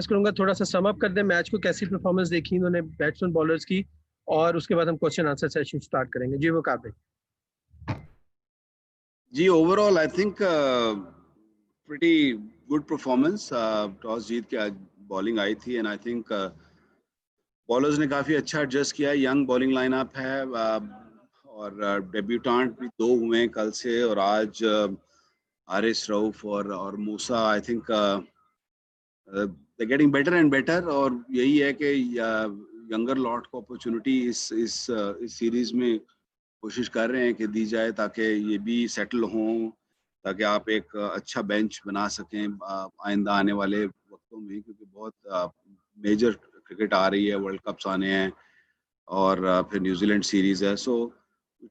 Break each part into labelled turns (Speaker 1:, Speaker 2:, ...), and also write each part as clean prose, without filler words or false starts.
Speaker 1: کروں گا تھوڑا سا سم اپ کر دیں میچ کو, کیسی پرفارمنس دیکھی انہوں نے بیٹسمین بالرز کی, اور اس کے بعد ہم کوشچن آنسر سیشن سٹارٹ کریں گے. جی وہ کہاں پہ
Speaker 2: جی overall I think pretty good performance. Toss جیت کے آج بالنگ آئی تھی اینڈ آئی تھنک بالرز نے کافی اچھا ایڈجسٹ کیا. ینگ بالنگ لائن اپ ہے اور ڈیبیوٹانٹ بھی 2 ہوئے ہیں کل سے, اور آج حارث رؤف اور Musa I think getting better and better. اور یہی ہے کہ ینگر لاٹ کو اپرچونٹی اس سیریز میں کوشش کر رہے ہیں کہ دی جائے تاکہ یہ بھی سیٹل ہوں, تاکہ آپ ایک اچھا بینچ بنا سکیں آئندہ آنے والے وقتوں میں, کیونکہ بہت میجر کرکٹ آ رہی ہے, ورلڈ کپس آنے ہیں اور پھر نیوزی لینڈ سیریز ہے. سو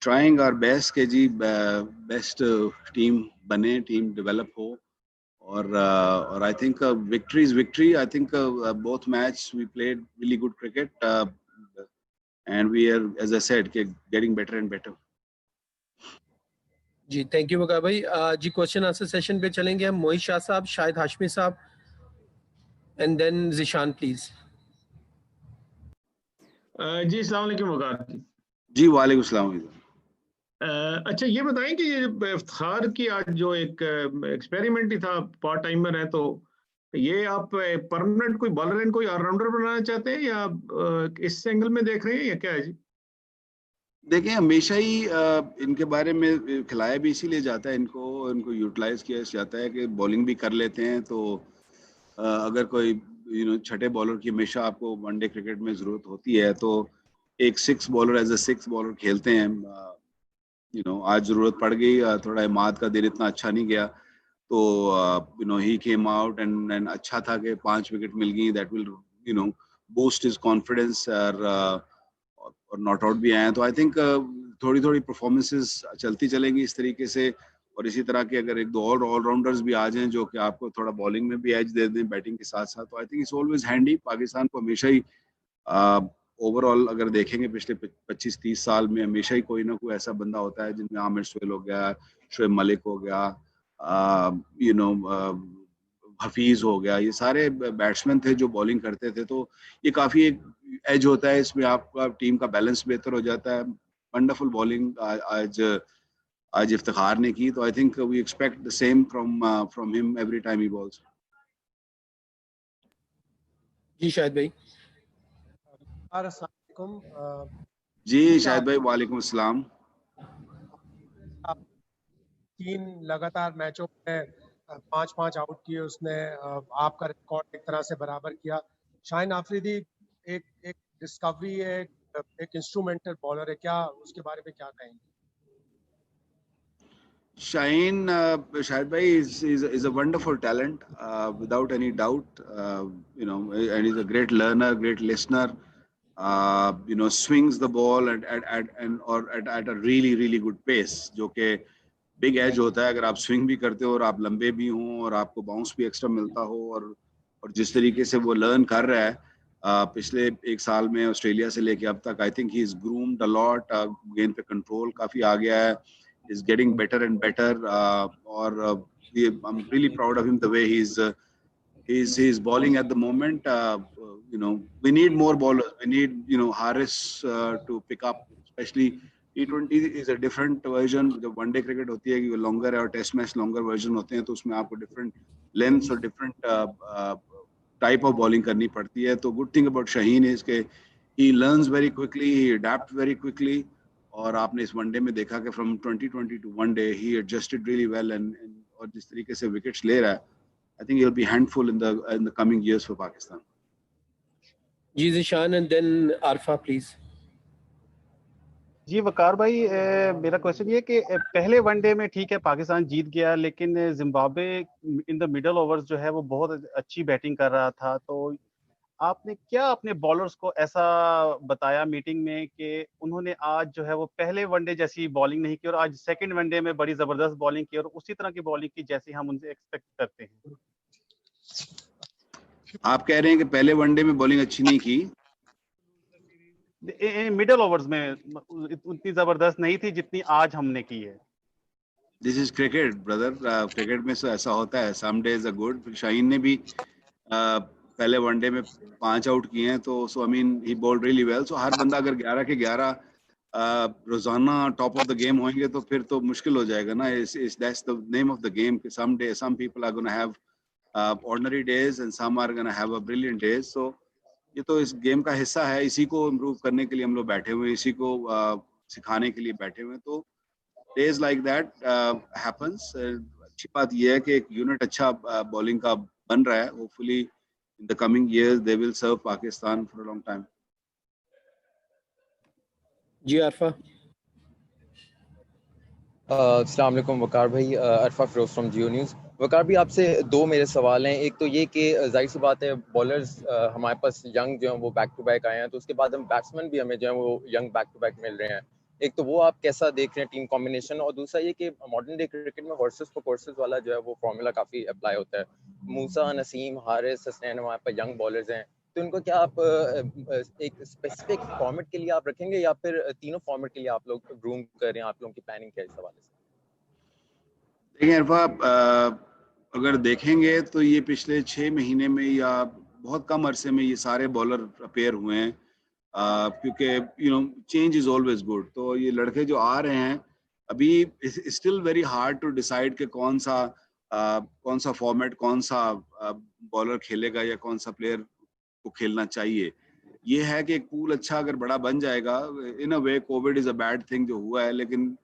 Speaker 2: ٹرائنگ آر بیسٹ کہ جی بیسٹ ٹیم بنے, ٹیم ڈیولپ ہو, اور I think victory is victory. I think both match we played really good cricket and we are, as I said, getting better and better.
Speaker 1: G thank you وقار بھائی. جی question answer session پہ چلیں گے ہم. موہت شاہ صاحب, شاہد ہاشمی صاحب, and then Zeeshan please.
Speaker 3: جی السلام علیکم وقار
Speaker 2: جی. وعلیکم السلام.
Speaker 3: اچھا یہ بتائیں کہ یہ افتخار کی آج جو ایک ایکسپیریمنٹ ہی تھا, پارٹ ٹائمر ہے, تو یہ آپ پرماننٹ کوئی بالر اینڈ کوئی آل راؤنڈر بنانا چاہتے ہیں یا اس اینگل میں دیکھ رہے ہیں یا کیا ہے؟ جی
Speaker 2: دیکھیں ہمیشہ ہی ان کے بارے میں کھلایا بھی اسی لیے جاتا ہے, ان کو یوٹیلائز کیا جاتا ہے کہ بالنگ بھی کر لیتے ہیں. تو اگر کوئی چھٹے بالر کی ہمیشہ آپ کو ون ڈے کرکٹ میں ضرورت ہوتی ہے, تو ایک 6 بالر ایز اے 6 بالر کھیلتے ہیں. آج ضرورت پڑ گئی, تھوڑا عماد کا دن اتنا اچھا نہیں گیا, تو ہی کیم آؤٹ اینڈ اچھا تھا کہ 5 وکٹ مل گئی. That will boost his confidence, اور ناٹ آؤٹ بھی آئے ہیں. تو آئی تھنک تھوڑی پرفارمنسز چلتی چلیں گی اس طریقے سے, اور اسی طرح کے اگر 1-2 اور آل راؤنڈرز بھی آ جائیں جو کہ آپ کو تھوڑا بالنگ میں بھی ایج دے دیں بیٹنگ کے ساتھ ساتھ, تو I think it's always handy. Pakistan کو ہمیشہ ہی اوور آل اگر دیکھیں گے پچھلے 25-30 سال میں ہمیشہ ہی کوئی نہ کوئی ایسا بندہ ہوتا ہے, جن میں عامر سہیل ہو گیا, شعیب ملک ہو گیا, حفیظ ہو گیا, یہ سارے بیٹسمین تھے جو بالنگ کرتے تھے. تو یہ کافی ایک ایج ہوتا ہے, اس میں آپ کا ٹیم کا بیلنس بہتر ہو جاتا ہے. ونڈرفل بالنگ آج افتخار نے کی, تو I think we expect the same from him every time he bowls.
Speaker 1: جی شاہد بھائی.
Speaker 4: السلام علیکم.
Speaker 2: جی شاہد بھائی وعلیکم السلام.
Speaker 4: 3 لگاتار میچوں میں 5 آؤٹ کیے اس نے, آپ کا ریکارڈ ایک طرح سے برابر کیا. شاہین آفریدی ایک ڈسکوری ہے, ایک انسٹرومنٹل بالر ہے, کیا اس کے بارے میں کیا کہیں گے؟
Speaker 2: شاہین شاہد بھائی is a wonderful talent without any doubt, and he's a great learner, great listener, swings the ball at a really good pace, جو کہ بگ ایج ہوتا ہے. اگر آپ سوئنگ بھی کرتے ہو اور آپ لمبے بھی ہوں اور آپ کو باؤنس بھی ایکسٹرا ملتا ہو, اور جس طریقے سے وہ لرن کر رہا ہے پچھلے 1 سال میں آسٹریلیا سے لے کے اب تک, آئی تھنک ہی از گرومڈ اے لاٹ. گیند پہ کنٹرول کافی آ گیا ہے, is getting better and better, or I'm really proud of him the way he's bowling at the moment. We need more bowlers. We need Haris to pick up, especially T20 is a different version. جب one day cricket ہوتی ہے کہ longer ہے اور test match longer version ہوتے ہیں, تو اس میں آپ کو ڈفرینٹ لینتھس اور ڈفرینٹ ٹائپ آف بالنگ کرنی پڑتی ہے. تو گڈ تھنگ اباؤٹ شاہین از کہ he learns very quickly, he adapts very quickly, اور آپ نے اس ون ڈے میں دیکھا کہ فرام 2020 ٹو ون ڈے ہی ایڈجسٹڈ ریئلی ویل, اور جس طریقے سے وکٹس لے رہا ہے, I think he will be handful in the coming years for Pakistan.
Speaker 1: جی Zeeshan and then Arifa please.
Speaker 5: جی وقار بھائی, میرا کوشچن یہ کہ پہلے ون ڈے میں ٹھیک ہے پاکستان جیت گیا, لیکن Zimbabwe in the middle overs جو ہے وہ بہت اچھی بیٹنگ کر رہا تھا. تو آپ نے کیا اپنے بالرز کو ایسا بتایا میٹنگ میں کہ انہوں نے آج جو ہے وہ پہلے ون ڈے جیسی بالنگ نہیں کی, اور آج سیکنڈ ون ڈے میں بڑی زبردست بالنگ کی, اور اسی طرح کی بالنگ کی جیسی ہم ان سے ایکسپیکٹ کرتے ہیں؟
Speaker 2: آپ کہہ رہے ہیں کہ پہلے ون ڈے میں بالنگ اچھی نہیں کی,
Speaker 5: مڈل اوورز میں اتنی زبردست نہیں تھی جتنی آج ہم نے کی ہے.
Speaker 2: دس از کرکٹ برادر, کرکٹ میں ایسا ہوتا ہے, سم ڈیز are good. شاہین نے بھی पहले वनडे में 5 आउट किए हैं, तो so I mean he bowled really well. So हर बंदा अगर 11 के 11 रोजाना टॉप ऑफ द गेम होंगे तो फिर तो मुश्किल हो जाएगा ना. इस that's the name of the game कि some people are going to have ordinary days and some are going to have a brilliant days. So ये तो इस गेम का हिस्सा है. इसी को इम्प्रूव करने के लिए हम लोग बैठे हुए हैं, इसी को सिखाने के लिए बैठे हुए हैं. तो days like that happens. अच्छी बात ये है कि एक यूनिट अच्छा बॉलिंग का बन रहा है. Hopefully in the coming years they will serve Pakistan for a long time.
Speaker 1: जी अरफा.
Speaker 6: अस्सलाम वालेकुम वकार भाई, अरफा फिरोज फ्रॉम जियो न्यूज़. वकार भी आपसे दो मेरे सवाल हैं. एक तो ये कि जाहिर सी बात है बॉलर्स हमारे पास यंग जो हैं वो बैक टू बैक आए हैं, तो उसके बाद हम बैट्समैन भी हमें जो है वो यंग बैक टू बैक मिल रहे हैं. एक तो वो आप कैसा देख रहे हैं टीम कॉम्बिनेशन, और दूसरा ये कि मॉडर्न डे क्रिकेट में हॉर्सेस फॉर कोर्सेज वाला जो है वो फॉर्मूला काफ़ी अप्लाई होता है. मूसा, नसीम, हारिस, हसनैन हमारे पास यंग बॉलर्स हैं, तो इनको क्या आप एक स्पेसिफिक फॉर्मेट के लिए आप रखेंगे या फिर तीनों फॉर्मेट के लिए आप लोग ग्रूम कर रहे हैं? आप लोगों की प्लानिंग क्या है इस हवाले से?
Speaker 2: देखिए अरफा, अगर देखेंगे तो ये पिछले 6 महीने में या बहुत कम अरसे में ये सारे बॉलर अपेयर हुए हैं, क्योंकि you know change is always good. तो ये लड़के जो आ रहे हैं अभी still very hard to decide कि कौन सा फॉर्मेट, कौन सा बॉलर खेलेगा या कौन सा प्लेयर को खेलना चाहिए. ये है कि एक पूल अच्छा अगर बड़ा बन जाएगा. In a way covid is a bad thing जो हुआ है, लेकिन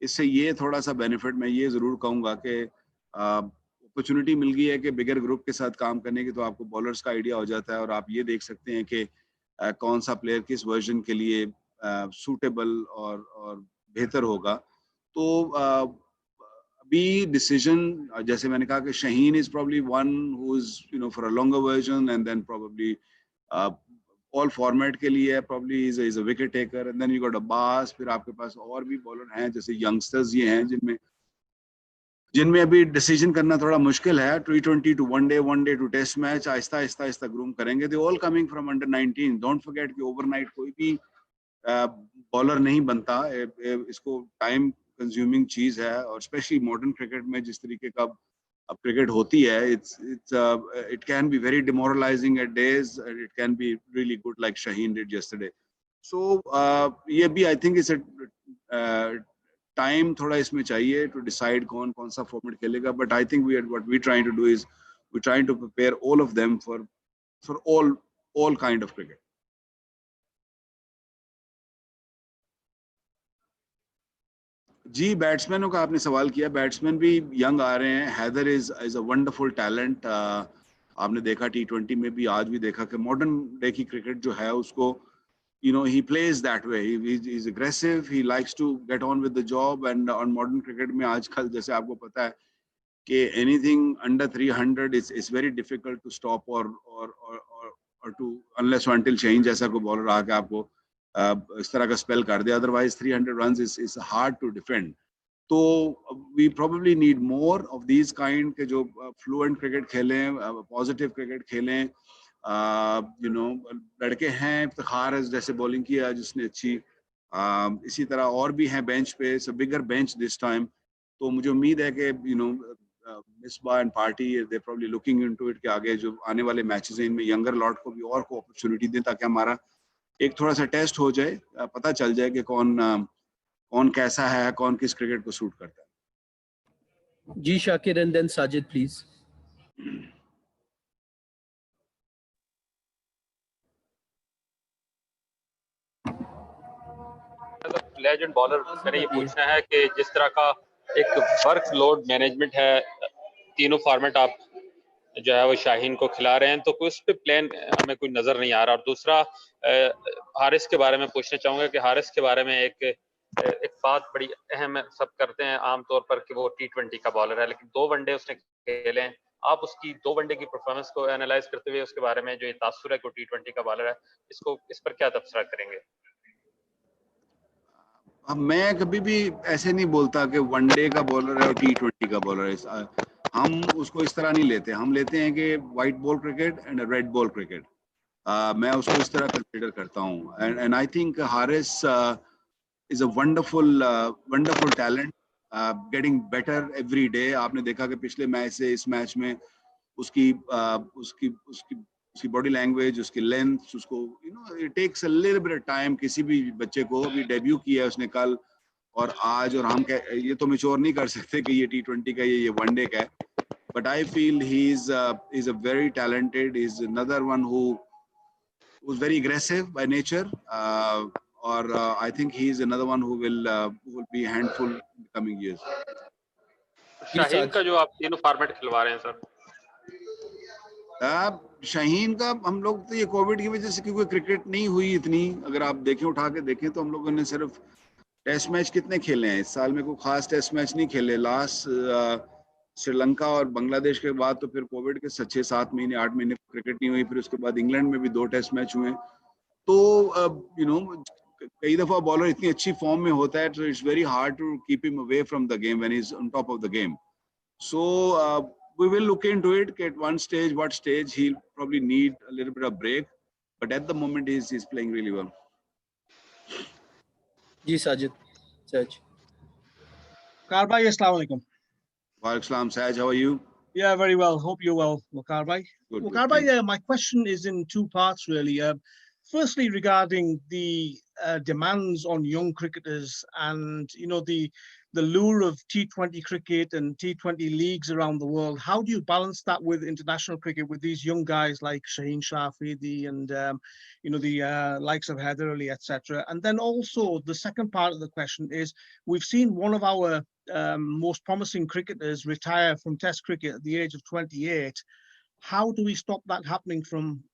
Speaker 2: इससे ये थोड़ा सा बेनिफिट मैं ये ज़रूर कहूँगा कि अपॉर्चुनिटी मिल गई है कि बिगर ग्रुप के साथ काम करने की, तो आपको बॉलर्स का आइडिया हो जाता है और आप ये देख सकते हैं कि कौन सा प्लेयर किस वर्जन के लिए सूटेबल और बेहतर होगा. तो अभी डिसीजन जैसे मैंने कहा कि Shaheen is probably one who is you know for a longer version, and then probably all format के लिए probably is a wicket taker, and then you got Abbas. फिर आपके पास और भी बॉलर हैं जैसे यंगस्टर्स ये हैं जिनमें अभी डिसीजन करना थोड़ा मुश्किल है. T20 to one day to test match आहिस्ता ग्रूम करेंगे. They all coming from under 19. Don't forget कि ओवरनाइट कोई भी बॉलर नहीं बनता. इसको टाइम कंज्यूमिंग चीज है, और स्पेशली मॉडर्न क्रिकेट में जिस तरीके का अब क्रिकेट होती है, it can be very demoralising at days, it can be really good like Shaheen did yesterday. So ये भी आई थिंक इट्स टाइम थोड़ा इसमें चाहिए टू डिसाइड कौन सा फॉर्मेट खेलेगा. But I think what we trying to do is we trying to prepare all of them for all kind of cricket. जी, बैट्समैनों का आपने सवाल किया. बैट्समैन भी यंग आ रहे हैं. Haider is a wonderful talent. आपने देखा T20 में भी, आज भी देखा कि मॉडर्न डे की क्रिकेट जो है उसको you know he plays that way. He's aggressive, he likes to get on with the job, and on modern cricket में आजकल जैसे आपको पता है कि anything under 300 is very difficult to stop or to unless or until change ऐसा कोई bowler आके आपको इस तरह का spell कर दे. Otherwise 300 runs is hard to defend. तो we probably need more of these kind के जो fluent cricket खेलें, positive cricket खेलें. यू नो लड़के हैं, इफ्तिखार जैसे बॉलिंग की आज उसने अच्छी, इसी तरह और भी हैं बेंच पे, बिगर बेंच दिस टाइम. तो मुझे उम्मीद है कि you know Misbah and party they probably looking into it कि आगे जो आने वाले मैचेस हैं इनमें यंगर लॉट को भी और को अपॉर्चुनिटी दें, ताकि हमारा एक थोड़ा सा टेस्ट हो जाए, पता चल जाए कि कौन कैसा है, कौन किस क्रिकेट को सूट करता है.
Speaker 1: जी Shakir and then Sajid please.
Speaker 7: Legend bowler मैंने ये पूछना है कि जिस तरह का एक वर्क लोड मैनेजमेंट है, तीनों फॉर्मेट आप जो है वो शाहीन को खिला रहे हैं, तो कोई उस पर प्लान हमें कोई नजर नहीं आ रहा. और दूसरा हारिस के बारे में पूछना चाहूंगा कि हारिस के बारे में एक बात बड़ी अहम सब करते हैं आमतौर पर कि वो T20 का बॉलर है, लेकिन 2 वनडे उसने खेले हैं. आप उसकी 2 वनडे की परफॉर्मेंस को एनालाइज करते हुए उसके बारे में जो ये तासुर है कि T20 का बॉलर है, इस पर क्या तबसरा करेंगे?
Speaker 2: मैं कभी भी ऐसे नहीं बोलता कि वनडे का बॉलर है और T20 का बॉलर है. हम उसको इस तरह नहीं लेते. हम लेते हैं कि white ball cricket and red ball cricket. मैं उसको इस तरह कंसीडर करता हूँ. And I think Haris is a wonderful talent, getting better every day. आपने देखा कि पिछले मैच से इस मैच में उसकी body language, उसकी length, उसको it takes a little bit of time. किसी भी बच्चे को अभी debut किया है उसने कल और आज, और हम ये तो mature नहीं कर सकते कि ये T20 का ये one-day का है. But I feel he's a very talented. He's another one who's very aggressive by nature. I think he's another one who will be a handful in the coming years.
Speaker 7: Shaheen का जो आप तीनों format खिलवा रहे हैं sir,
Speaker 2: Shaheen का हम लोग तो ये कोविड की वजह से क्योंकि क्रिकेट नहीं हुई इतनी, अगर आप देखें उठा के देखें तो हम लोगों ने सिर्फ टेस्ट मैच कितने खेले हैं इस साल में, कोई खास टेस्ट मैच नहीं खेले. लास्ट श्रीलंका और बांग्लादेश के बाद तो फिर कोविड के 6-7 महीने 8 महीने क्रिकेट नहीं हुई. फिर उसके बाद इंग्लैंड में भी 2 टेस्ट मैच हुए. तो कई दफा बॉलर इतनी अच्छी फॉर्म में होता है, तो it's very hard to keep him away from the game when he is on top of the game. So we will look into it at one stage, what stage he'll probably need a little bit of break, but at the moment he's playing really well.
Speaker 1: जी Sajid.
Speaker 8: Waqar bhai, assalamu alaikum.
Speaker 2: Wa alaikum salam. Saj, how are you?
Speaker 8: Yeah, very well. Hope you're well, Waqar bhai.
Speaker 2: Good,
Speaker 8: Waqar bhai, my question is in 2 parts really. Firstly, regarding the demands on young cricketers and the lure of T20 cricket and T20 leagues around the world, how do you balance that with international cricket with these young guys like Shaheen Shah Afridi and the likes of Heather Ali, etc.? And then also the second part of the question is, we've seen one of our most promising cricketers retire from Test cricket at the age of 28. How do we stop that happening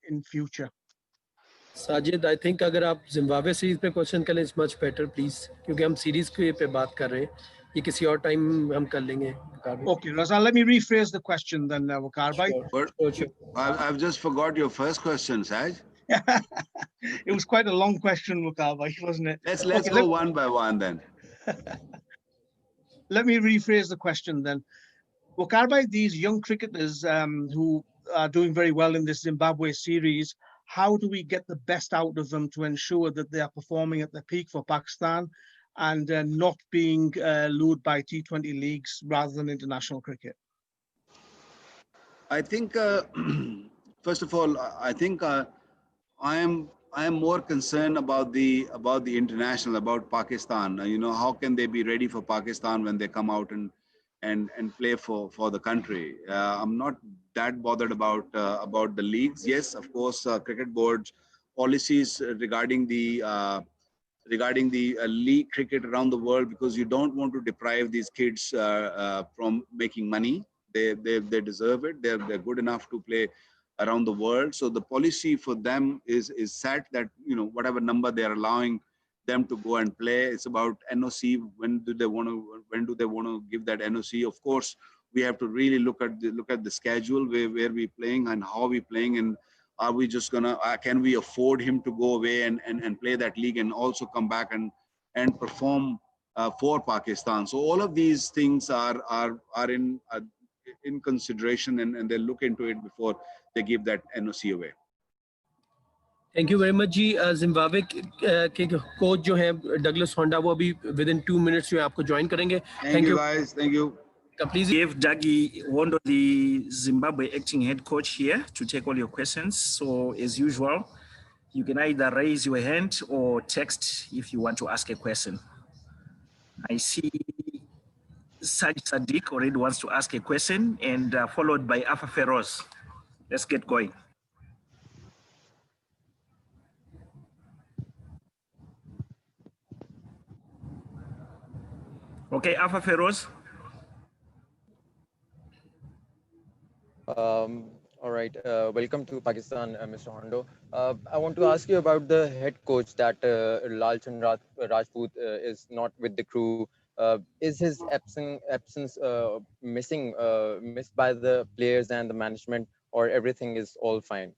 Speaker 8: in future?
Speaker 1: Sajid, I think अगर आप Zimbabwe series पे question करें it's much better please, क्योंकि हम series के पे बात कर रहे हैं. ये किसी और टाइम हम कर लेंगे.
Speaker 8: Okay, Raza, let me rephrase the question then, Waqar bhai.
Speaker 1: Sure.
Speaker 2: I've just forgot your first question, Saj.
Speaker 8: It was quite a long question, Waqar bhai, wasn't it?
Speaker 2: Let's go one by one then.
Speaker 8: Let me rephrase the question then. Waqar bhai, these young cricketers who are doing very well in this Zimbabwe series, how do we get the best out of them to ensure that they are performing at their peak for Pakistan and not being lured by T20 leagues rather than international cricket?
Speaker 2: I think, first of all, I think I am more concerned about the international, about Pakistan. How can they be ready for Pakistan when they come out and play for the country? I'm not that bothered about the leagues. Yes, of course, cricket board's policies regarding the league cricket around the world, because you don't want to deprive these kids from making money. They deserve it. They're good enough to play around the world. So the policy for them is set that whatever number they are allowing them to go and play. It's about NOC. When do they want to give that NOC? Of course, we have to really look at the schedule, where we playing and how we playing, and are we just gonna can we afford him to go away and play that league and also come back and perform for Pakistan? So all of these things are in consideration, and they look into it before they give that NOC away.
Speaker 1: Thank you very much जी. Zimbabwe के coach जो हैं Douglas Honda, वो अभी with in 2 minutes जो है आपको join करेंगे.
Speaker 2: Thank you guys. Thank you.
Speaker 1: Please
Speaker 9: give Dougie Wondo, the Zimbabwe acting head coach, here to take all your questions. So as usual, you can either raise your hand or text if you want to ask a question. I see Saj Sadiq already wants to ask a question, and followed by Afa Feroz. Let's get going. Okay, Afa Feroz.
Speaker 6: All right. Welcome to Pakistan, Mr. Hondo. I want to ask you about the head coach that Lalchand Rajput is not with the crew. Is his absence missed by the players and the management, or everything is all fine?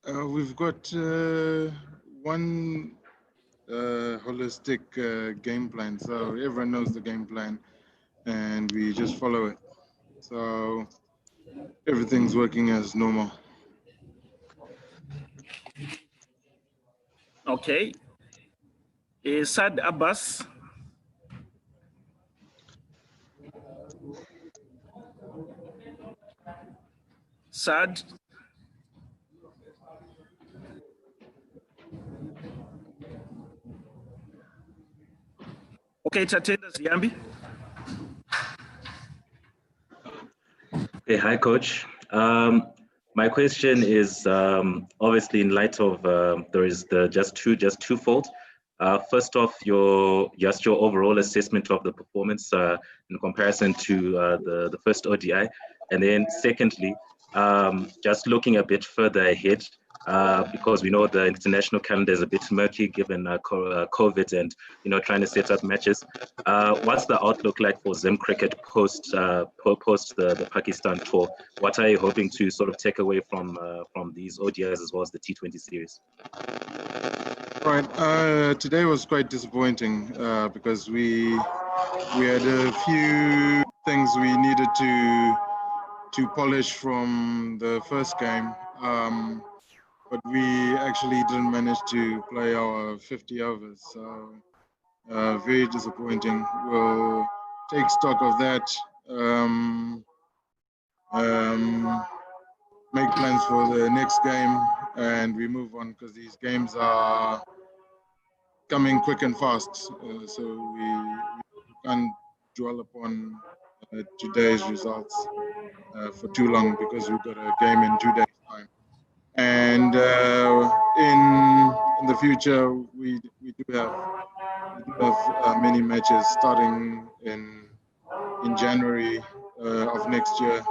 Speaker 10: We've got one holistic game plan, so everyone knows the game plan and we just follow it. So everything's working as normal.
Speaker 9: Okay. Saad Abbas. Saad? Okay, Tatenda Ziyambi.
Speaker 11: Hey, hi, Coach. My question is obviously in light of there is the just twofold. First off, your overall assessment of the performance in comparison to the first ODI, and then secondly, just looking a bit further ahead, because we know the international calendar is a bit murky given COVID and trying to set up matches. What's the outlook like for Zim cricket post the Pakistan tour? What are you hoping to sort of take away from these ODIs as well as the T20 series?
Speaker 10: Right. Today was quite disappointing because we had a few things we needed to polish from the first game, but we actually didn't manage to play our 50 overs. So very disappointing. We'll take stock of that. Make plans for the next game, and we move on because these games are coming quick and fast. So we can't dwell upon today's results for too long because we've got a game in 2 days' time. And in the future, we do have many matches starting in January of next year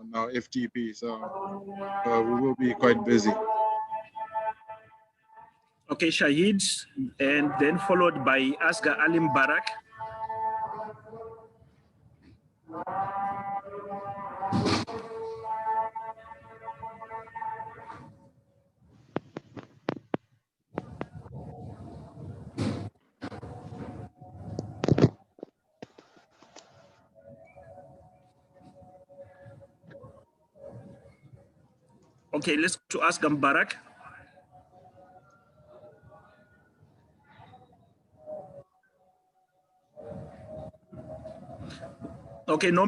Speaker 10: on our FTP. So we will be quite busy.
Speaker 9: Okay, Shahid, and then followed by Asghar Ali Mubarak. Okay, let's go to Asghar Mubarak. Okay, no.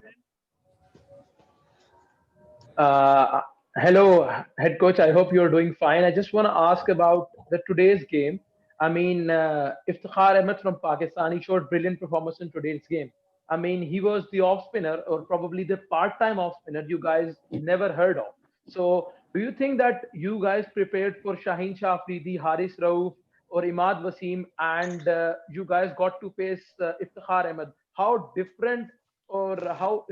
Speaker 12: Hello, head coach. I hope you're doing fine. I just want to ask about today's game. I mean, Iftikhar Ahmed from Pakistan, he showed brilliant performance in today's game. I mean, he was the off spinner, or probably the part-time off spinner you guys never heard of. So, do you think that you guys prepared for Shaheen Shah Afridi, Haris Rauf, or Imad Wasim, and you guys got to face Iftikhar Ahmed? How different, or how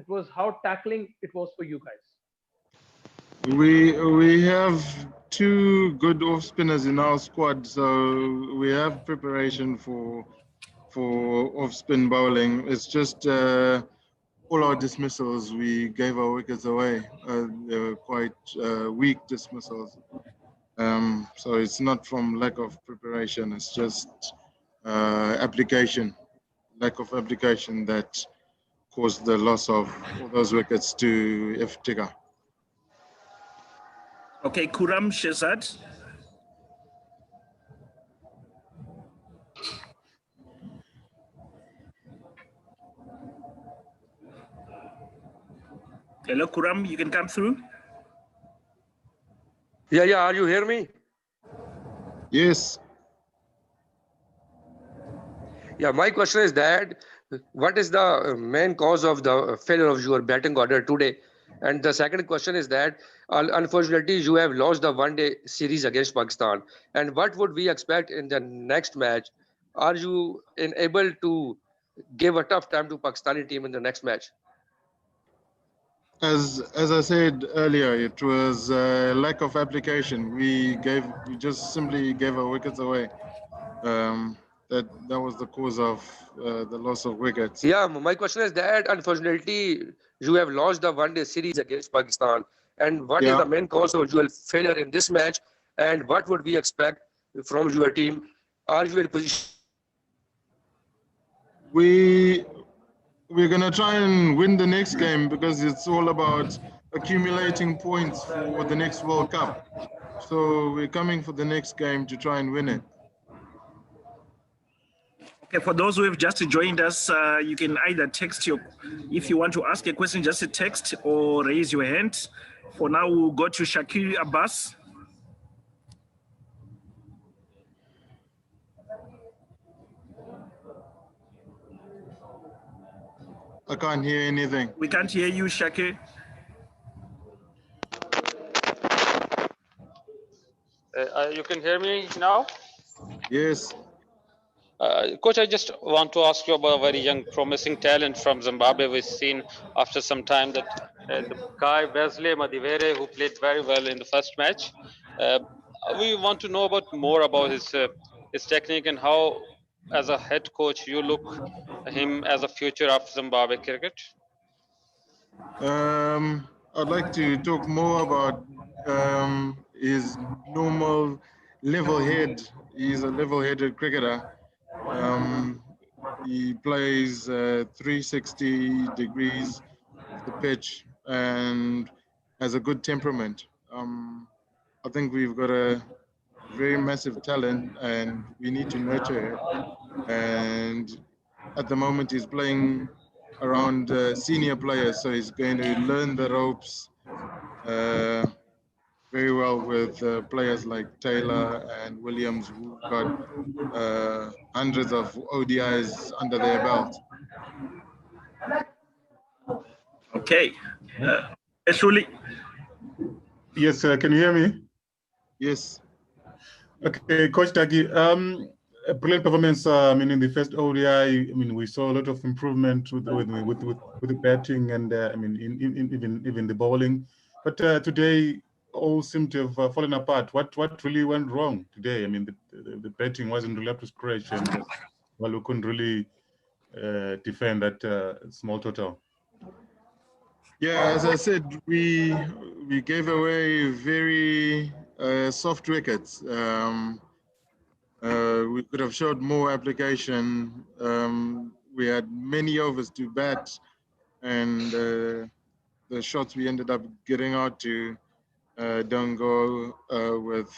Speaker 12: tackling it was for you guys?
Speaker 10: We have two good off spinners in our squad, so we have preparation for off spin bowling. It's just all our dismissals, we gave our wickets away. They were quite weak dismissals. So it's not from lack of preparation, it's just lack of application that caused the loss of all those wickets to Iftikhar.
Speaker 9: Okay, Khurram Shehzad. Hello, Khurram, you can come through.
Speaker 13: Yeah, are you hear me?
Speaker 10: Yes.
Speaker 13: Yeah, my question is that what is the main cause of the failure of your batting order today? And the second question is that unfortunately you have lost the one-day series against Pakistan. And what would we expect in the next match? Are you able to give a tough time to Pakistani team in the next match?
Speaker 10: As I said earlier, it was lack of application. We just simply gave our wickets away. That was the cause of the loss of wickets.
Speaker 13: Yeah, my question is that unfortunately you have lost the one-day series against Pakistan. And what is the main cause of your failure in this match? And what would we expect from your team? Are you in position?
Speaker 10: We're going to try and win the next game because it's all about accumulating points for the next World Cup. So we're coming for the next game to try and win it.
Speaker 9: Okay, for those who have just joined us, you can either text if you want to ask a question, just a text or raise your hand. For now, we'll go to Shakir Abbas.
Speaker 10: I can't hear anything.
Speaker 9: We can't hear you, Shakir.
Speaker 7: You can hear me now?
Speaker 10: Yes.
Speaker 7: Coach, I just want to ask you about a very young, promising talent from Zimbabwe. We've seen after some time that the guy Wesley Madivere, who played very well in the first match. We want to know about more about his technique and how, as a head coach, you look him as a future of Zimbabwe cricket.
Speaker 10: I'd like to talk more about his normal level head. He's a level-headed cricketer. He plays 360 degrees of the pitch and has a good temperament. I think we've got a very massive talent and we need to nurture it. And at the moment he's playing around senior players, so he's going to learn the ropes very well with players like Taylor and Williams, who've got hundreds of ODIs under their belt.
Speaker 9: Okay. Shuli.
Speaker 14: Yes, can you hear me?
Speaker 10: Yes.
Speaker 14: Okay, Coach Taki, a brilliant performance. I mean, in the first ODI, I mean, we saw a lot of improvement with the batting and I mean, even the bowling. But today, all seem to have fallen apart. What really went wrong today? I mean, the batting wasn't really up to scratch, and well, we couldn't really defend that small total.
Speaker 10: Yeah, as I said, we gave away very soft wickets. We could have showed more application. We had many overs to bat, and the shots we ended up getting out to don't go with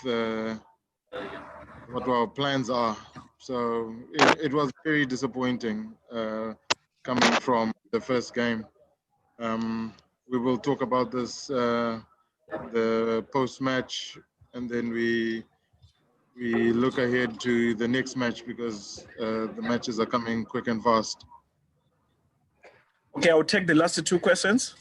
Speaker 10: what our plans are. So it was very disappointing coming from the first game. We will talk about this the post-match, and then we look ahead to the next match because the matches are coming quick and fast.
Speaker 9: Okay, I'll take the last two questions.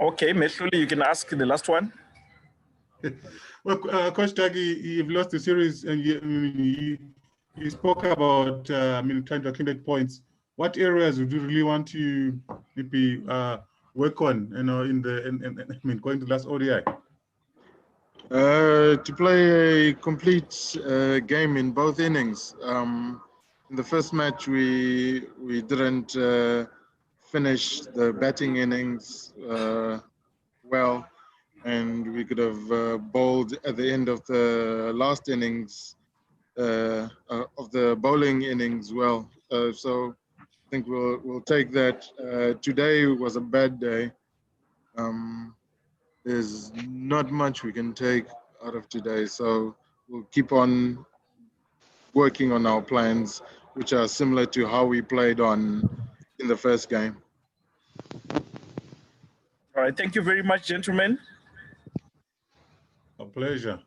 Speaker 9: Okay, Meshuli, you can ask the last one.
Speaker 14: Well, Coach Taki, you've lost the series, and you spoke about I mean, trying to accumulate points. What areas would you really want to maybe work on? You know, I mean, going to the last ODI.
Speaker 10: To play a complete game in both innings. In the first match, we didn't finish the batting innings well, and we could have bowled at the end of the last innings of the bowling innings well. So I think we'll take that. Today was a bad day. There's not much we can take out of today, so we'll keep on working on our plans, which are similar to how we played in the first game.
Speaker 9: All right, thank you very much, gentlemen.
Speaker 14: A pleasure.